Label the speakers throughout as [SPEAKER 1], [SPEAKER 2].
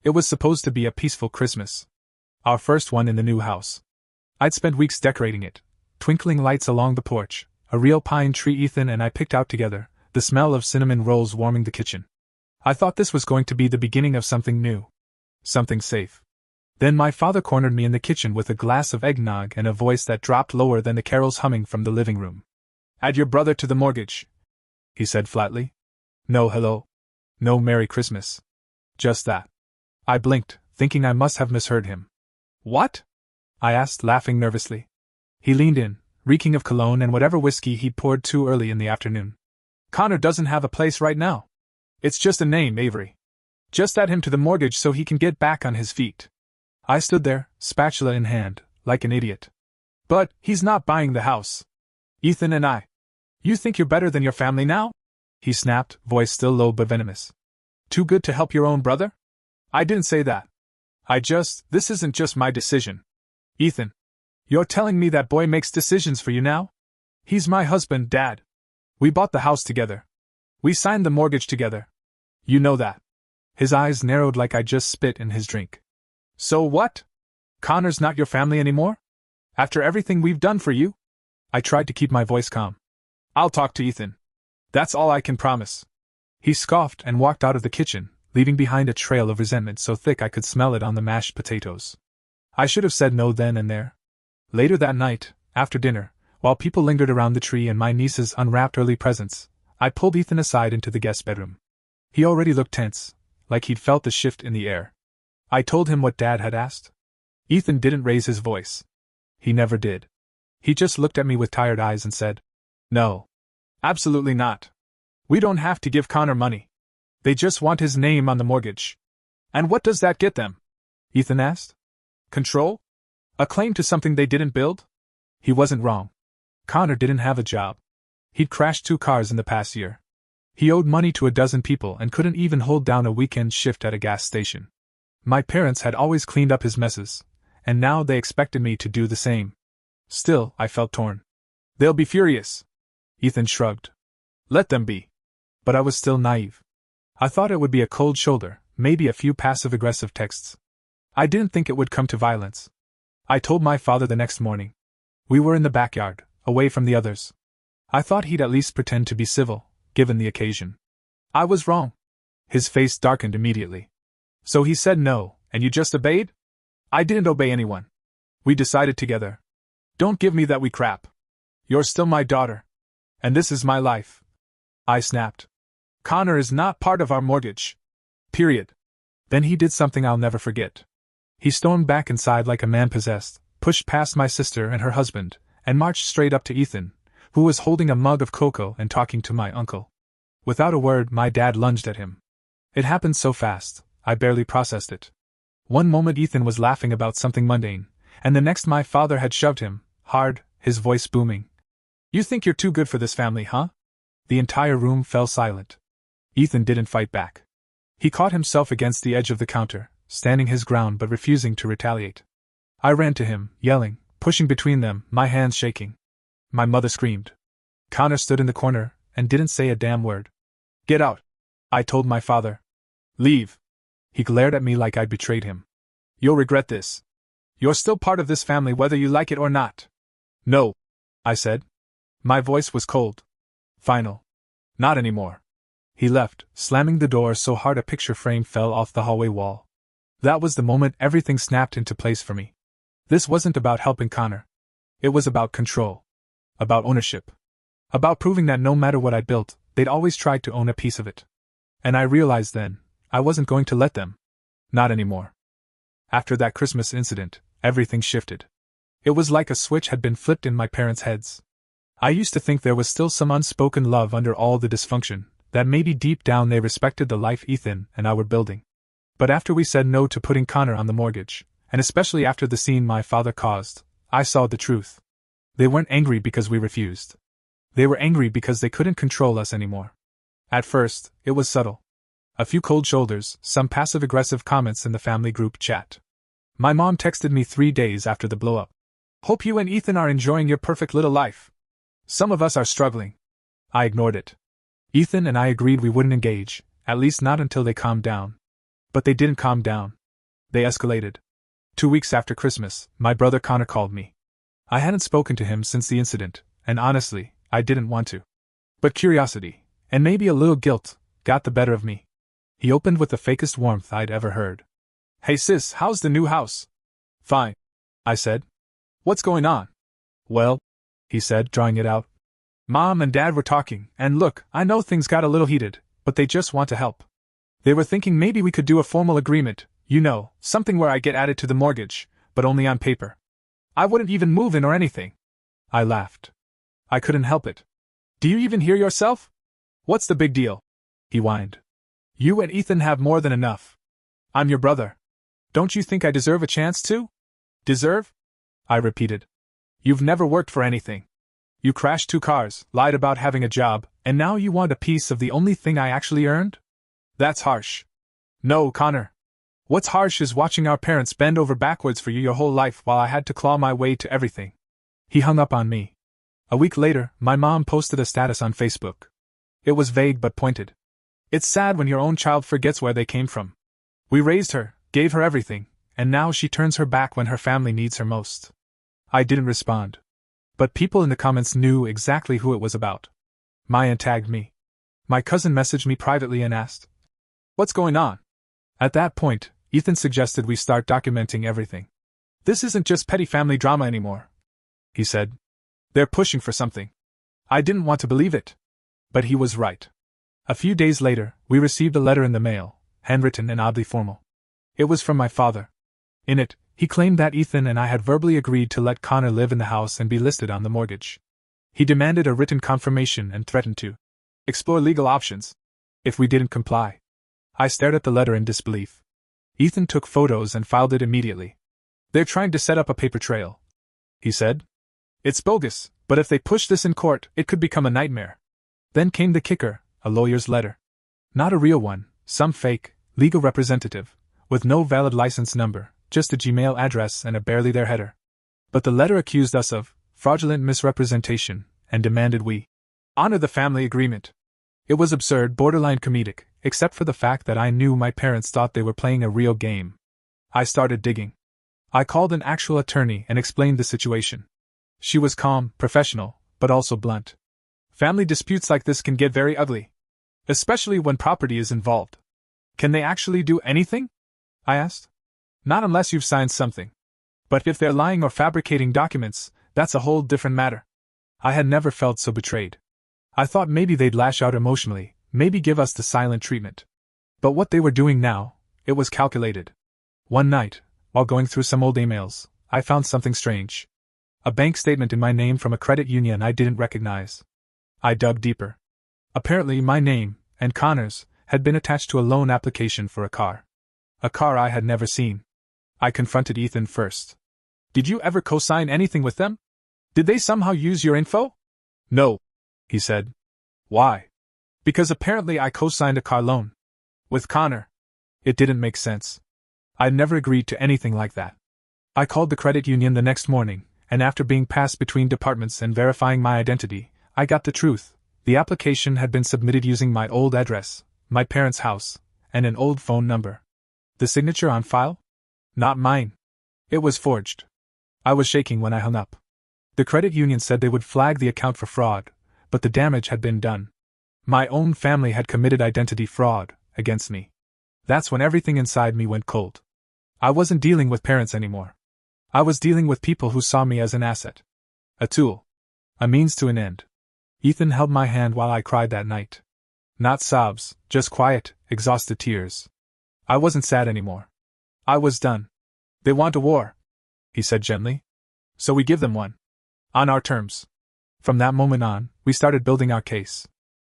[SPEAKER 1] It was supposed to be a peaceful Christmas. Our first one in the new house. I'd spent weeks decorating it, twinkling lights along the porch, a real pine tree Ethan and I picked out together, the smell of cinnamon rolls warming the kitchen. I thought this was going to be the beginning of something new. Something safe. Then my father cornered me in the kitchen with a glass of eggnog and a voice that dropped lower than the carols humming from the living room. "Add your brother to the mortgage," he said flatly. No hello. No Merry Christmas. Just that. I blinked, thinking I must have misheard him. "What?" I asked, laughing nervously. He leaned in, reeking of cologne and whatever whiskey he'd poured too early in the afternoon. "Connor doesn't have a place right now. It's just a name, Avery. Just add him to the mortgage so he can get back on his feet." I stood there, spatula in hand, like an idiot. "But he's not buying the house. Ethan and I. You think you're better than your family now?" he snapped, voice still low but venomous. "Too good to help your own brother?" "I didn't say that. This isn't just my decision. Ethan. You're telling me that boy makes decisions for you now? He's my husband, Dad. We bought the house together. We signed the mortgage together. You know that." His eyes narrowed like I just spit in his drink. "So what? Connor's not your family anymore? After everything we've done for you?" I tried to keep my voice calm. "I'll talk to Ethan. That's all I can promise." He scoffed and walked out of the kitchen, leaving behind a trail of resentment so thick I could smell it on the mashed potatoes. I should have said no then and there. Later that night, after dinner, while people lingered around the tree and my nieces unwrapped early presents, I pulled Ethan aside into the guest bedroom. He already looked tense, like he'd felt the shift in the air. I told him what Dad had asked. Ethan didn't raise his voice. He never did. He just looked at me with tired eyes and said, "No. Absolutely not. We don't have to give Connor money. They just want his name on the mortgage." "And what does that get them?" Ethan asked. "Control? A claim to something they didn't build?" He wasn't wrong. Connor didn't have a job. He'd crashed 2 cars in the past year. He owed money to a dozen people and couldn't even hold down a weekend shift at a gas station. My parents had always cleaned up his messes, and now they expected me to do the same. Still, I felt torn. "They'll be furious." Ethan shrugged. "Let them be." But I was still naive. I thought it would be a cold shoulder, maybe a few passive-aggressive texts. I didn't think it would come to violence. I told my father the next morning. We were in the backyard, away from the others. I thought he'd at least pretend to be civil, given the occasion. I was wrong. His face darkened immediately. "So he said no, and you just obeyed?" "I didn't obey anyone. We decided together. Don't give me that wee crap. You're still my daughter. And this is my life." I snapped. "Connor is not part of our mortgage. Period." Then he did something I'll never forget. He stormed back inside like a man possessed, pushed past my sister and her husband, and marched straight up to Ethan, who was holding a mug of cocoa and talking to my uncle. Without a word, my dad lunged at him. It happened so fast, I barely processed it. One moment Ethan was laughing about something mundane, and the next my father had shoved him, hard, his voice booming. "You think you're too good for this family, huh?" The entire room fell silent. Ethan didn't fight back. He caught himself against the edge of the counter, standing his ground but refusing to retaliate. I ran to him, yelling, pushing between them, my hands shaking. My mother screamed. Connor stood in the corner and didn't say a damn word. "Get out," I told my father. "Leave." He glared at me like I'd betrayed him. "You'll regret this. You're still part of this family whether you like it or not." "No," I said. My voice was cold. Final. "Not anymore." He left, slamming the door so hard a picture frame fell off the hallway wall. That was the moment everything snapped into place for me. This wasn't about helping Connor. It was about control. About ownership. About proving that no matter what I built, they'd always tried to own a piece of it. And I realized then, I wasn't going to let them. Not anymore. After that Christmas incident, everything shifted. It was like a switch had been flipped in my parents' heads. I used to think there was still some unspoken love under all the dysfunction, that maybe deep down they respected the life Ethan and I were building. But after we said no to putting Connor on the mortgage, and especially after the scene my father caused, I saw the truth. They weren't angry because we refused. They were angry because they couldn't control us anymore. At first, it was subtle. A few cold shoulders, some passive-aggressive comments in the family group chat. My mom texted me 3 days after the blow-up. "Hope you and Ethan are enjoying your perfect little life. Some of us are struggling." I ignored it. Ethan and I agreed we wouldn't engage, at least not until they calmed down. But they didn't calm down. They escalated. 2 weeks after Christmas, my brother Connor called me. I hadn't spoken to him since the incident, and honestly, I didn't want to. But curiosity, and maybe a little guilt, got the better of me. He opened with the fakest warmth I'd ever heard. "Hey sis, how's the new house?" "Fine," I said. "What's going on?" "Well," he said, drawing it out. "Mom and Dad were talking, and look, I know things got a little heated, but they just want to help. They were thinking maybe we could do a formal agreement, something where I get added to the mortgage, but only on paper. I wouldn't even move in or anything." I laughed. I couldn't help it. "Do you even hear yourself? What's the big deal?" he whined. "You and Ethan have more than enough. I'm your brother. Don't you think I deserve a chance too?" "Deserve?" I repeated. "You've never worked for anything. You crashed 2 cars, lied about having a job, and now you want a piece of the only thing I actually earned? That's harsh." "No, Connor. What's harsh is watching our parents bend over backwards for you your whole life while I had to claw my way to everything." He hung up on me. A week later, my mom posted a status on Facebook. It was vague but pointed. "It's sad when your own child forgets where they came from. We raised her, gave her everything, and now she turns her back when her family needs her most." I didn't respond. But people in the comments knew exactly who it was about. My aunt tagged me. My cousin messaged me privately and asked, "What's going on?" At that point, Ethan suggested we start documenting everything. "This isn't just petty family drama anymore," he said. "They're pushing for something." I didn't want to believe it. But he was right. A few days later, we received a letter in the mail, handwritten and oddly formal. It was from my father. In it, he claimed that Ethan and I had verbally agreed to let Connor live in the house and be listed on the mortgage. He demanded a written confirmation and threatened to explore legal options if we didn't comply. I stared at the letter in disbelief. Ethan took photos and filed it immediately. "They're trying to set up a paper trail," he said. "It's bogus, but if they push this in court, it could become a nightmare." Then came the kicker, a lawyer's letter. Not a real one, some fake, legal representative, with no valid license number, just a Gmail address and a barely there header. But the letter accused us of fraudulent misrepresentation and demanded we honor the family agreement. It was absurd, borderline comedic, except for the fact that I knew my parents thought they were playing a real game. I started digging. I called an actual attorney and explained the situation. She was calm, professional, but also blunt. "Family disputes like this can get very ugly, especially when property is involved. Can they actually do anything?" I asked. "Not unless you've signed something. But if they're lying or fabricating documents, that's a whole different matter." I had never felt so betrayed. I thought maybe they'd lash out emotionally, maybe give us the silent treatment. But what they were doing now, it was calculated. One night, while going through some old emails, I found something strange. A bank statement in my name from a credit union I didn't recognize. I dug deeper. Apparently my name, and Connor's, had been attached to a loan application for a car. A car I had never seen. I confronted Ethan first. "Did you ever co-sign anything with them? Did they somehow use your info?" "No," he said. "Why?" "Because apparently I co-signed a car loan. With Connor." It didn't make sense. I'd never agreed to anything like that. I called the credit union the next morning, and after being passed between departments and verifying my identity, I got the truth. The application had been submitted using my old address, my parents' house, and an old phone number. The signature on file? Not mine. It was forged. I was shaking when I hung up. The credit union said they would flag the account for fraud, but the damage had been done. My own family had committed identity fraud against me. That's when everything inside me went cold. I wasn't dealing with parents anymore. I was dealing with people who saw me as an asset. A tool. A means to an end. Ethan held my hand while I cried that night. Not sobs, just quiet, exhausted tears. I wasn't sad anymore. I was done. "They want a war," he said gently. "So we give them one. On our terms." From that moment on, we started building our case.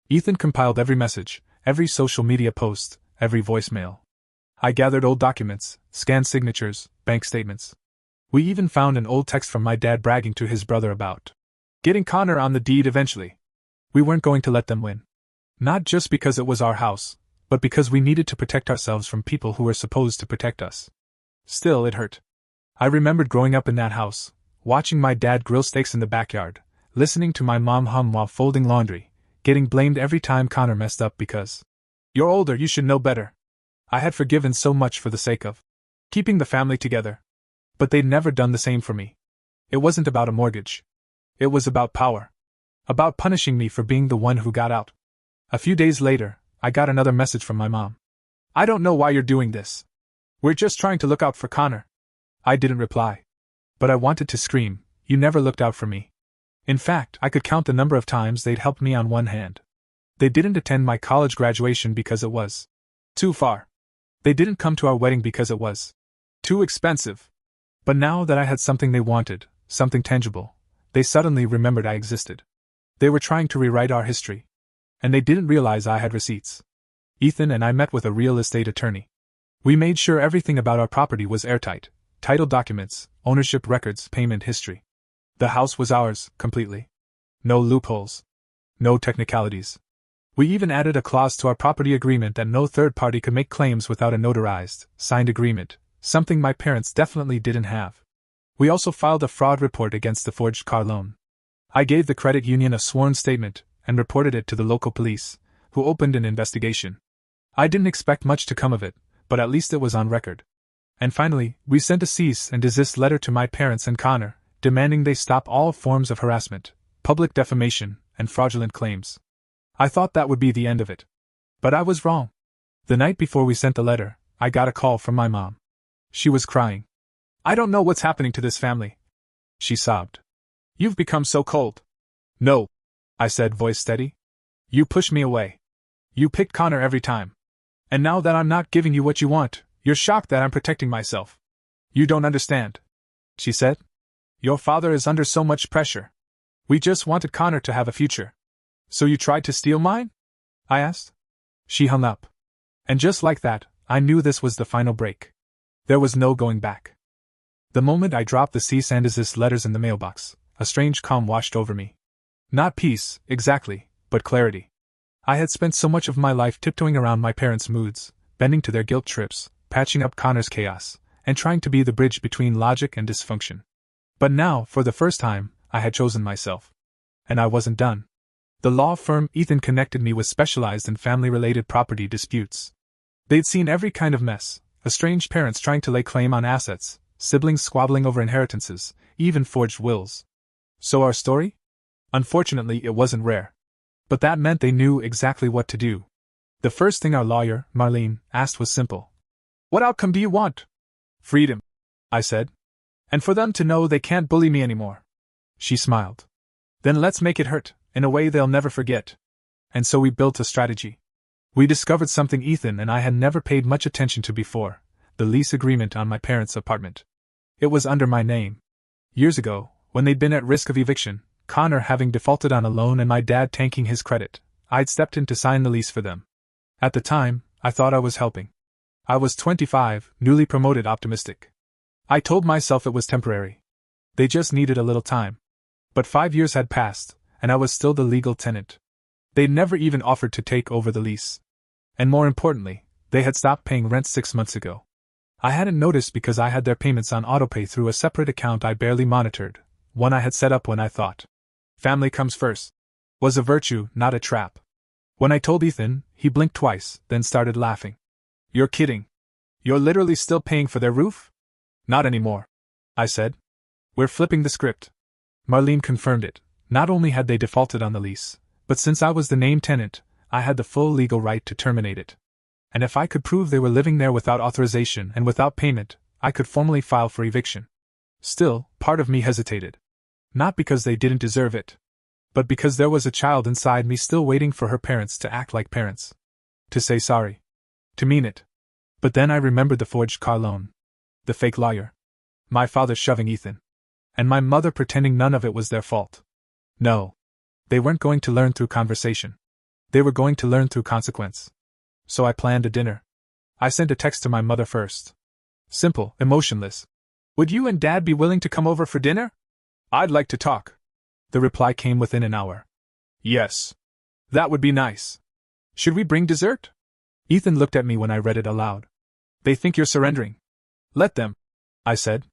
[SPEAKER 1] Ethan compiled every message, every social media post, every voicemail. I gathered old documents, scanned signatures, bank statements. We even found an old text from my dad bragging to his brother about getting Connor on the deed eventually. We weren't going to let them win. Not just because it was our house, but because we needed to protect ourselves from people who were supposed to protect us. Still, it hurt. I remembered growing up in that house, watching my dad grill steaks in the backyard, listening to my mom hum while folding laundry, getting blamed every time Connor messed up because, "You're older, you should know better." I had forgiven so much for the sake of keeping the family together. But they'd never done the same for me. It wasn't about a mortgage. It was about power. About punishing me for being the one who got out. A few days later, I got another message from my mom. "I don't know why you're doing this. We're just trying to look out for Connor." I didn't reply. But I wanted to scream, "You never looked out for me." In fact, I could count the number of times they'd helped me on one hand. They didn't attend my college graduation because it was too far. They didn't come to our wedding because it was too expensive. But now that I had something they wanted, something tangible, they suddenly remembered I existed. They were trying to rewrite our history. And they didn't realize I had receipts. Ethan and I met with a real estate attorney. We made sure everything about our property was airtight: title documents, ownership records, payment history. The house was ours, completely. No loopholes. No technicalities. We even added a clause to our property agreement that no third party could make claims without a notarized, signed agreement, something my parents definitely didn't have. We also filed a fraud report against the forged car loan. I gave the credit union a sworn statement and reported it to the local police, who opened an investigation. I didn't expect much to come of it, but at least it was on record. And finally, we sent a cease and desist letter to my parents and Connor, demanding they stop all forms of harassment, public defamation, and fraudulent claims. I thought that would be the end of it. But I was wrong. The night before we sent the letter, I got a call from my mom. She was crying. "I don't know what's happening to this family," she sobbed. "You've become so cold." "No," I said, voice steady. "You push me away. You picked Connor every time. And now that I'm not giving you what you want, you're shocked that I'm protecting myself. You don't understand," she said. "Your father is under so much pressure. We just wanted Connor to have a future. So you tried to steal mine?" I asked. She hung up. And just like that, I knew this was the final break. There was no going back. The moment I dropped the cease and desist letters in the mailbox, a strange calm washed over me. Not peace, exactly, but clarity. I had spent so much of my life tiptoeing around my parents' moods, bending to their guilt trips, patching up Connor's chaos, and trying to be the bridge between logic and dysfunction. But now, for the first time, I had chosen myself. And I wasn't done. The law firm Ethan connected me with specialized in family-related property disputes. They'd seen every kind of mess: estranged parents trying to lay claim on assets, siblings squabbling over inheritances, even forged wills. So our story? Unfortunately, it wasn't rare. But that meant they knew exactly what to do. The first thing our lawyer, Marlene, asked was simple. "What outcome do you want?" "Freedom," I said. "And for them to know they can't bully me anymore." She smiled. "Then let's make it hurt, in a way they'll never forget." And so we built a strategy. We discovered something Ethan and I had never paid much attention to before: the lease agreement on my parents' apartment. It was under my name. Years ago, when they'd been at risk of eviction, Connor having defaulted on a loan and my dad tanking his credit, I'd stepped in to sign the lease for them. At the time, I thought I was helping. I was 25, newly promoted, optimistic. I told myself it was temporary. They just needed a little time. But 5 years had passed, and I was still the legal tenant. They'd never even offered to take over the lease. And more importantly, they had stopped paying rent 6 months ago. I hadn't noticed because I had their payments on autopay through a separate account I barely monitored, one I had set up when I thought family comes first was a virtue, not a trap. When I told Ethan, he blinked twice, then started laughing. "You're kidding. You're literally still paying for their roof?" "Not anymore," I said. "We're flipping the script." Marlene confirmed it. Not only had they defaulted on the lease, but since I was the named tenant, I had the full legal right to terminate it. And if I could prove they were living there without authorization and without payment, I could formally file for eviction. Still, part of me hesitated. Not because they didn't deserve it, but because there was a child inside me still waiting for her parents to act like parents. To say sorry. To mean it. But then I remembered the forged car loan. The fake lawyer. My father shoving Ethan. And my mother pretending none of it was their fault. No. They weren't going to learn through conversation. They were going to learn through consequence. So I planned a dinner. I sent a text to my mother first. Simple, emotionless. "Would you and Dad be willing to come over for dinner? I'd like to talk." The reply came within an hour. "Yes. That would be nice. Should we bring dessert?" Ethan looked at me when I read it aloud. "They think you're surrendering." "Let them," I said.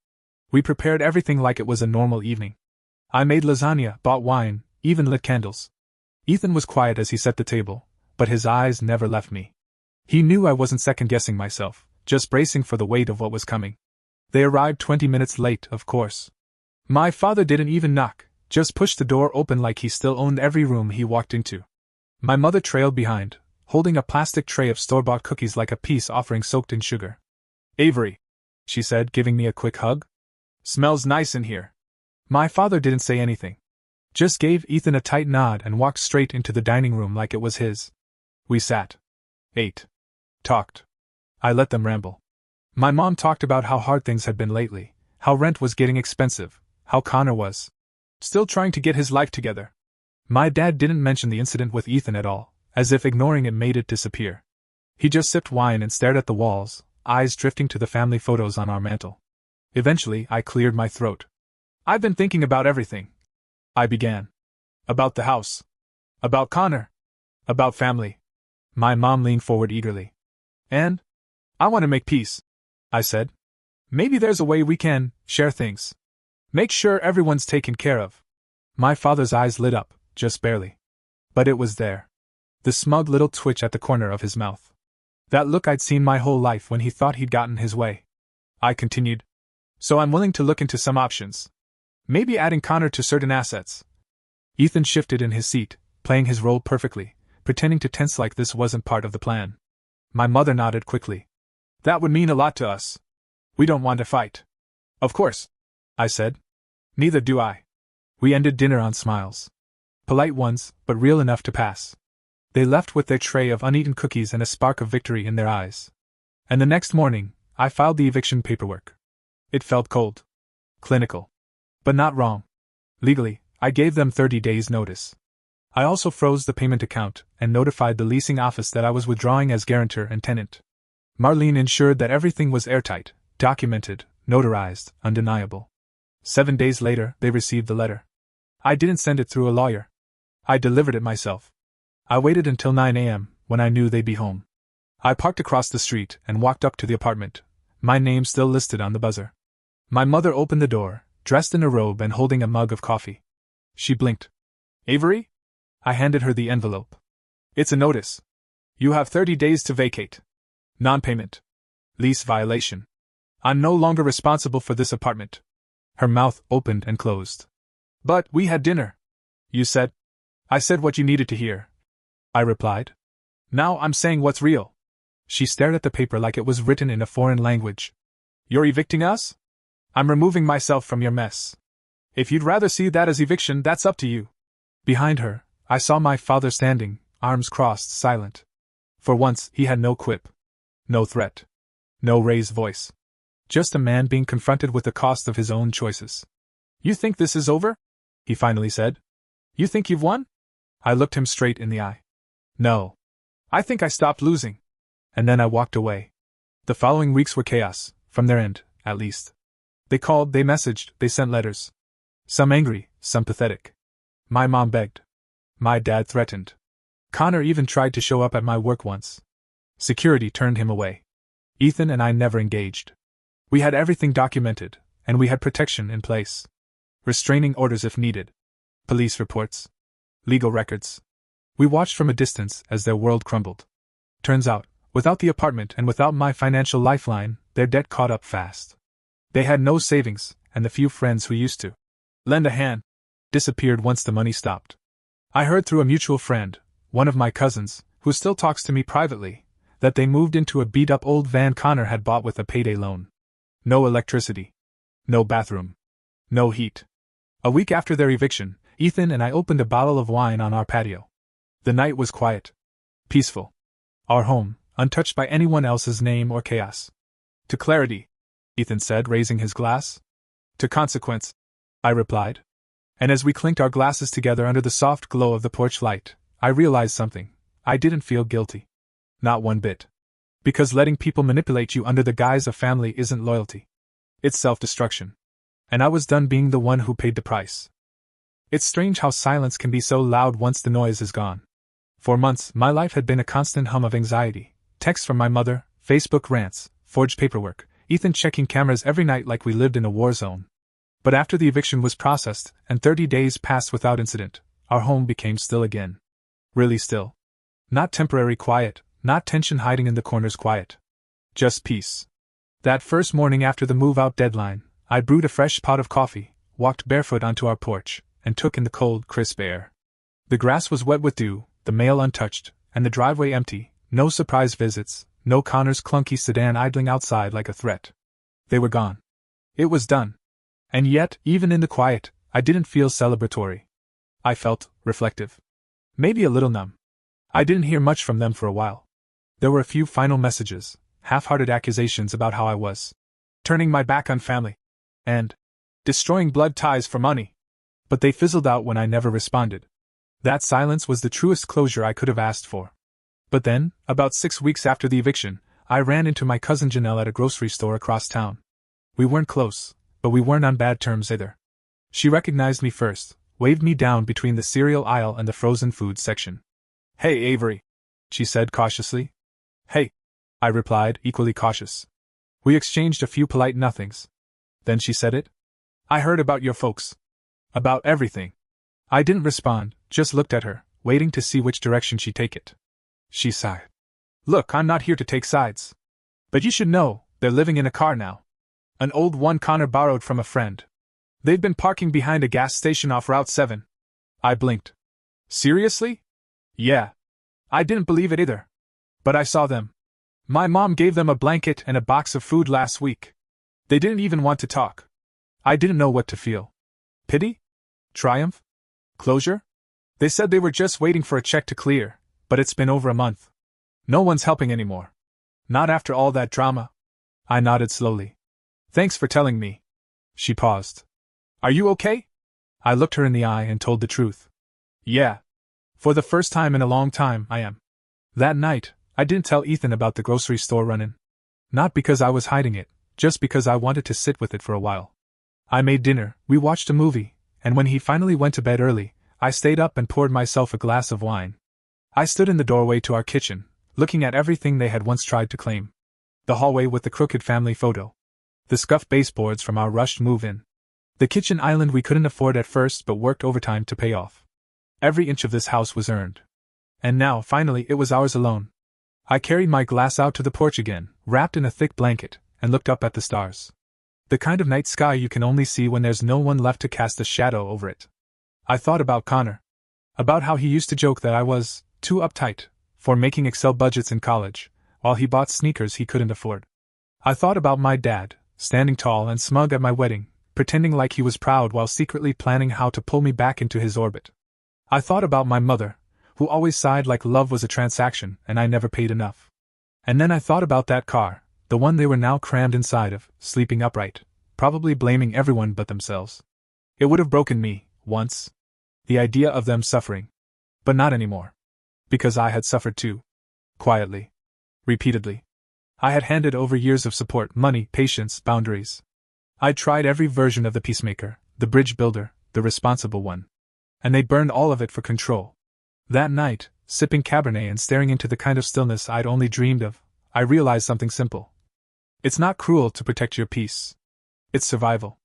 [SPEAKER 1] We prepared everything like it was a normal evening. I made lasagna, bought wine, even lit candles. Ethan was quiet as he set the table, but his eyes never left me. He knew I wasn't second-guessing myself, just bracing for the weight of what was coming. They arrived 20 minutes late, of course. My father didn't even knock, just pushed the door open like he still owned every room he walked into. My mother trailed behind, holding a plastic tray of store-bought cookies like a peace offering soaked in sugar. "Avery," she said, giving me a quick hug. "Smells nice in here." My father didn't say anything. Just gave Ethan a tight nod and walked straight into the dining room like it was his. We sat. Ate. Talked. I let them ramble. My mom talked about how hard things had been lately, how rent was getting expensive, how Connor was still trying to get his life together. My dad didn't mention the incident with Ethan at all, as if ignoring it made it disappear. He just sipped wine and stared at the walls, eyes drifting to the family photos on our mantel. Eventually, I cleared my throat. "I've been thinking about everything," I began. "About the house. About Connor. About family." My mom leaned forward eagerly. "And? I want to make peace," I said. "Maybe there's a way we can share things. Make sure everyone's taken care of." My father's eyes lit up, just barely. But it was there. The smug little twitch at the corner of his mouth. That look I'd seen my whole life when he thought he'd gotten his way. I continued. "So I'm willing to look into some options. Maybe adding Connor to certain assets." Ethan shifted in his seat, playing his role perfectly, pretending to tense like this wasn't part of the plan. My mother nodded quickly. "That would mean a lot to us. We don't want to fight." "Of course," I said. "Neither do I." We ended dinner on smiles. Polite ones, but real enough to pass. They left with their tray of uneaten cookies and a spark of victory in their eyes. And the next morning, I filed the eviction paperwork. It felt cold. Clinical. But not wrong. Legally, I gave them 30 days' notice. I also froze the payment account and notified the leasing office that I was withdrawing as guarantor and tenant. Marlene ensured that everything was airtight, documented, notarized, undeniable. 7 days later, they received the letter. I didn't send it through a lawyer. I delivered it myself. I waited until 9 a.m., when I knew they'd be home. I parked across the street and walked up to the apartment, my name still listed on the buzzer. My mother opened the door, dressed in a robe and holding a mug of coffee. She blinked. "Avery?" I handed her the envelope. "It's a notice. You have 30 days to vacate. Non-payment. Lease violation. I'm no longer responsible for this apartment." Her mouth opened and closed. "But we had dinner. You said." "I said what you needed to hear," I replied. "Now I'm saying what's real." She stared at the paper like it was written in a foreign language. "You're evicting us? I'm removing myself from your mess. If you'd rather see that as eviction, that's up to you." Behind her, I saw my father standing, arms crossed, silent. For once, he had no quip. No threat. No raised voice. Just a man being confronted with the cost of his own choices. "You think this is over?" he finally said. "You think you've won?" I looked him straight in the eye. "No. I think I stopped losing." And then I walked away. The following weeks were chaos, from their end, at least. They called, they messaged, they sent letters. Some angry, some pathetic. My mom begged. My dad threatened. Connor even tried to show up at my work once. Security turned him away. Ethan and I never engaged. We had everything documented, and we had protection in place. Restraining orders if needed. Police reports. Legal records. We watched from a distance as their world crumbled. Turns out, without the apartment and without my financial lifeline, their debt caught up fast. They had no savings, and the few friends who used to lend a hand disappeared once the money stopped. I heard through a mutual friend, one of my cousins, who still talks to me privately, that they moved into a beat-up old van Connor had bought with a payday loan. No electricity. No bathroom. No heat. A week after their eviction, Ethan and I opened a bottle of wine on our patio. The night was quiet. Peaceful. Our home, untouched by anyone else's name or chaos. "To clarity," Ethan said, raising his glass. "To consequence," I replied. And as we clinked our glasses together under the soft glow of the porch light, I realized something. I didn't feel guilty. Not one bit. Because letting people manipulate you under the guise of family isn't loyalty. It's self-destruction. And I was done being the one who paid the price. It's strange how silence can be so loud once the noise is gone. For months, my life had been a constant hum of anxiety. Texts from my mother, Facebook rants, forged paperwork, Ethan checking cameras every night like we lived in a war zone. But after the eviction was processed, and 30 days passed without incident, our home became still again. Really still. Not temporary quiet, Not tension hiding in the corners, quiet. Just peace. That first morning after the move-out deadline, I brewed a fresh pot of coffee, walked barefoot onto our porch, and took in the cold, crisp air. The grass was wet with dew, the mail untouched, and the driveway empty. No surprise visits, no Connor's clunky sedan idling outside like a threat. They were gone. It was done. And yet, even in the quiet, I didn't feel celebratory. I felt reflective. Maybe a little numb. I didn't hear much from them for a while. There were a few final messages, half-hearted accusations about how I was turning my back on family and destroying blood ties for money. But they fizzled out when I never responded. That silence was the truest closure I could have asked for. But then, about 6 weeks after the eviction, I ran into my cousin Janelle at a grocery store across town. We weren't close, but we weren't on bad terms either. She recognized me first, waved me down between the cereal aisle and the frozen food section. "Hey, Avery," she said cautiously. "Hey," I replied, equally cautious. We exchanged a few polite nothings. Then she said it. "I heard about your folks. About everything." I didn't respond, just looked at her, waiting to see which direction she'd take it. She sighed. "Look, I'm not here to take sides. But you should know, they're living in a car now. An old one Connor borrowed from a friend. They've been parking behind a gas station off Route 7. I blinked. "Seriously?" "Yeah. I didn't believe it either. But I saw them. My mom gave them a blanket and a box of food last week. They didn't even want to talk." I didn't know what to feel. Pity? Triumph? Closure? They said they were just waiting for a check to clear, but it's been over a month. No one's helping anymore. Not after all that drama. I nodded slowly. "Thanks for telling me." She paused. "Are you okay?" I looked her in the eye and told the truth. "Yeah. For the first time in a long time, I am." That night, I didn't tell Ethan about the grocery store run-in. Not because I was hiding it, just because I wanted to sit with it for a while. I made dinner, we watched a movie, and when he finally went to bed early, I stayed up and poured myself a glass of wine. I stood in the doorway to our kitchen, looking at everything they had once tried to claim. The hallway with the crooked family photo. The scuffed baseboards from our rushed move-in. The kitchen island we couldn't afford at first but worked overtime to pay off. Every inch of this house was earned. And now, finally, it was ours alone. I carried my glass out to the porch again, wrapped in a thick blanket, and looked up at the stars. The kind of night sky you can only see when there's no one left to cast a shadow over it. I thought about Connor. About how he used to joke that I was too uptight for making Excel budgets in college, while he bought sneakers he couldn't afford. I thought about my dad, standing tall and smug at my wedding, pretending like he was proud while secretly planning how to pull me back into his orbit. I thought about my mother, who always sighed like love was a transaction and I never paid enough. And then I thought about that car, the one they were now crammed inside of, sleeping upright, probably blaming everyone but themselves. It would have broken me, once. The idea of them suffering. But not anymore. Because I had suffered too. Quietly. Repeatedly. I had handed over years of support, money, patience, boundaries. I'd tried every version of the peacemaker, the bridge builder, the responsible one. And they burned all of it for control. That night, sipping Cabernet and staring into the kind of stillness I'd only dreamed of, I realized something simple. It's not cruel to protect your peace. It's survival.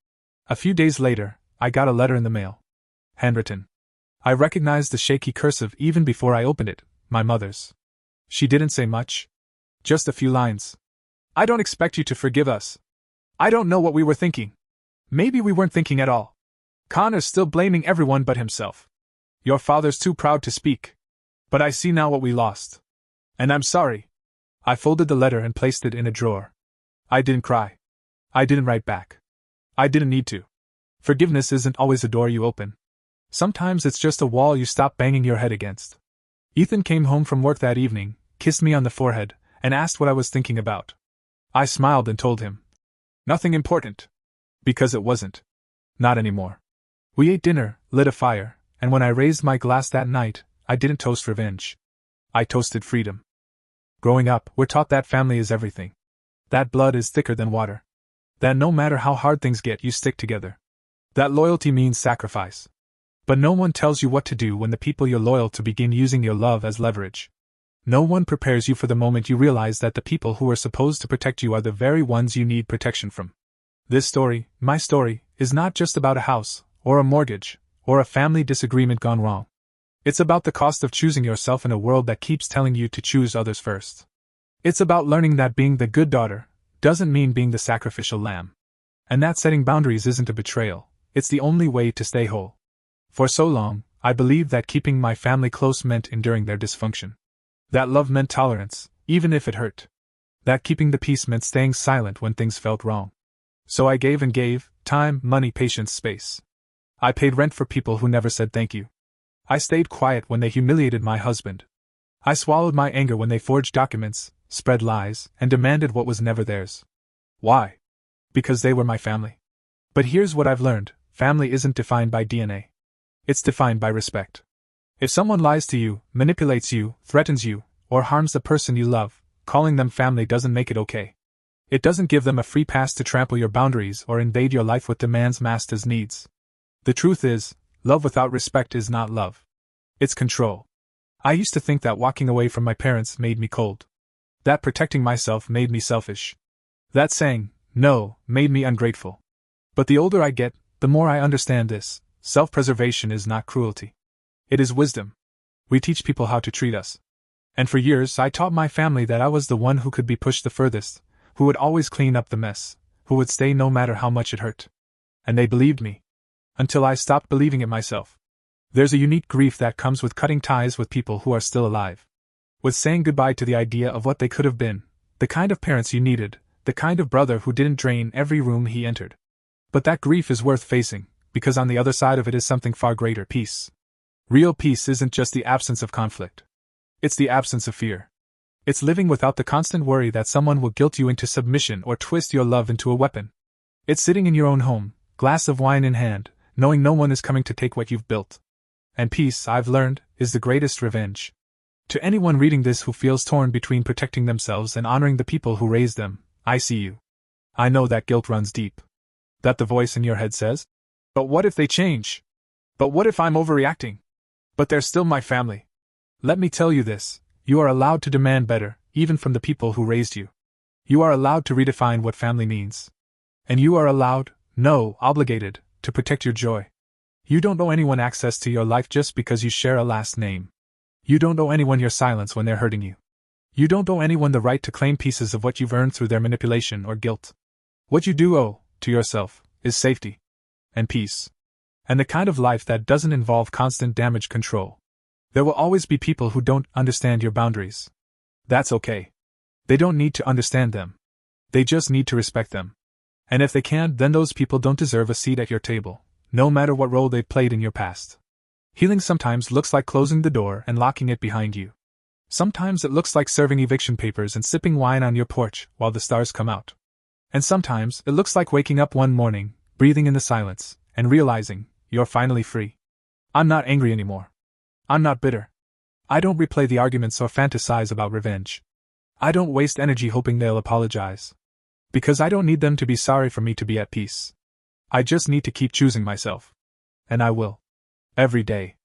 [SPEAKER 1] A few days later, I got a letter in the mail. Handwritten. I recognized the shaky cursive even before I opened it, my mother's. She didn't say much. Just a few lines. "I don't expect you to forgive us. I don't know what we were thinking. Maybe we weren't thinking at all. Connor's still blaming everyone but himself. Your father's too proud to speak. But I see now what we lost. And I'm sorry." I folded the letter and placed it in a drawer. I didn't cry. I didn't write back. I didn't need to. Forgiveness isn't always a door you open. Sometimes it's just a wall you stop banging your head against. Ethan came home from work that evening, kissed me on the forehead, and asked what I was thinking about. I smiled and told him. Nothing important. Because it wasn't. Not anymore. We ate dinner, lit a fire, and when I raised my glass that night, I didn't toast revenge. I toasted freedom. Growing up, we're taught that family is everything. That blood is thicker than water. That no matter how hard things get, you stick together. That loyalty means sacrifice. But no one tells you what to do when the people you're loyal to begin using your love as leverage. No one prepares you for the moment you realize that the people who are supposed to protect you are the very ones you need protection from. This story, my story, is not just about a house, or a mortgage, or a family disagreement gone wrong. It's about the cost of choosing yourself in a world that keeps telling you to choose others first. It's about learning that being the good daughter doesn't mean being the sacrificial lamb. And that setting boundaries isn't a betrayal, it's the only way to stay whole. For so long, I believed that keeping my family close meant enduring their dysfunction. That love meant tolerance, even if it hurt. That keeping the peace meant staying silent when things felt wrong. So I gave and gave, time, money, patience, space. I paid rent for people who never said thank you. I stayed quiet when they humiliated my husband. I swallowed my anger when they forged documents, spread lies, and demanded what was never theirs. Why? Because they were my family. But here's what I've learned: family isn't defined by DNA. It's defined by respect. If someone lies to you, manipulates you, threatens you, or harms the person you love, calling them family doesn't make it okay. It doesn't give them a free pass to trample your boundaries or invade your life with demands masked as needs. The truth is, love without respect is not love. It's control. I used to think that walking away from my parents made me cold. That protecting myself made me selfish. That saying no made me ungrateful. But the older I get, the more I understand this: self-preservation is not cruelty. It is wisdom. We teach people how to treat us. And for years I taught my family that I was the one who could be pushed the furthest, who would always clean up the mess, who would stay no matter how much it hurt. And they believed me. Until I stopped believing it myself. There's a unique grief that comes with cutting ties with people who are still alive. With saying goodbye to the idea of what they could have been, the kind of parents you needed, the kind of brother who didn't drain every room he entered. But that grief is worth facing, because on the other side of it is something far greater: peace. Real peace isn't just the absence of conflict. It's the absence of fear. It's living without the constant worry that someone will guilt you into submission or twist your love into a weapon. It's sitting in your own home, glass of wine in hand, knowing no one is coming to take what you've built. And peace, I've learned, is the greatest revenge. To anyone reading this who feels torn between protecting themselves and honoring the people who raised them, I see you. I know that guilt runs deep. That the voice in your head says, "But what if they change? But what if I'm overreacting? But they're still my family." Let me tell you this: you are allowed to demand better, even from the people who raised you. You are allowed to redefine what family means. And you are allowed, no, obligated, to protect your joy. You don't owe anyone access to your life just because you share a last name. You don't owe anyone your silence when they're hurting you. You don't owe anyone the right to claim pieces of what you've earned through their manipulation or guilt. What you do owe, to yourself, is safety. And peace. And the kind of life that doesn't involve constant damage control. There will always be people who don't understand your boundaries. That's okay. They don't need to understand them. They just need to respect them. And if they can't, then those people don't deserve a seat at your table, no matter what role they've played in your past. Healing sometimes looks like closing the door and locking it behind you. Sometimes it looks like serving eviction papers and sipping wine on your porch while the stars come out. And sometimes it looks like waking up one morning, breathing in the silence, and realizing you're finally free. I'm not angry anymore. I'm not bitter. I don't replay the arguments or fantasize about revenge. I don't waste energy hoping they'll apologize. Because I don't need them to be sorry for me to be at peace. I just need to keep choosing myself. And I will. Every day.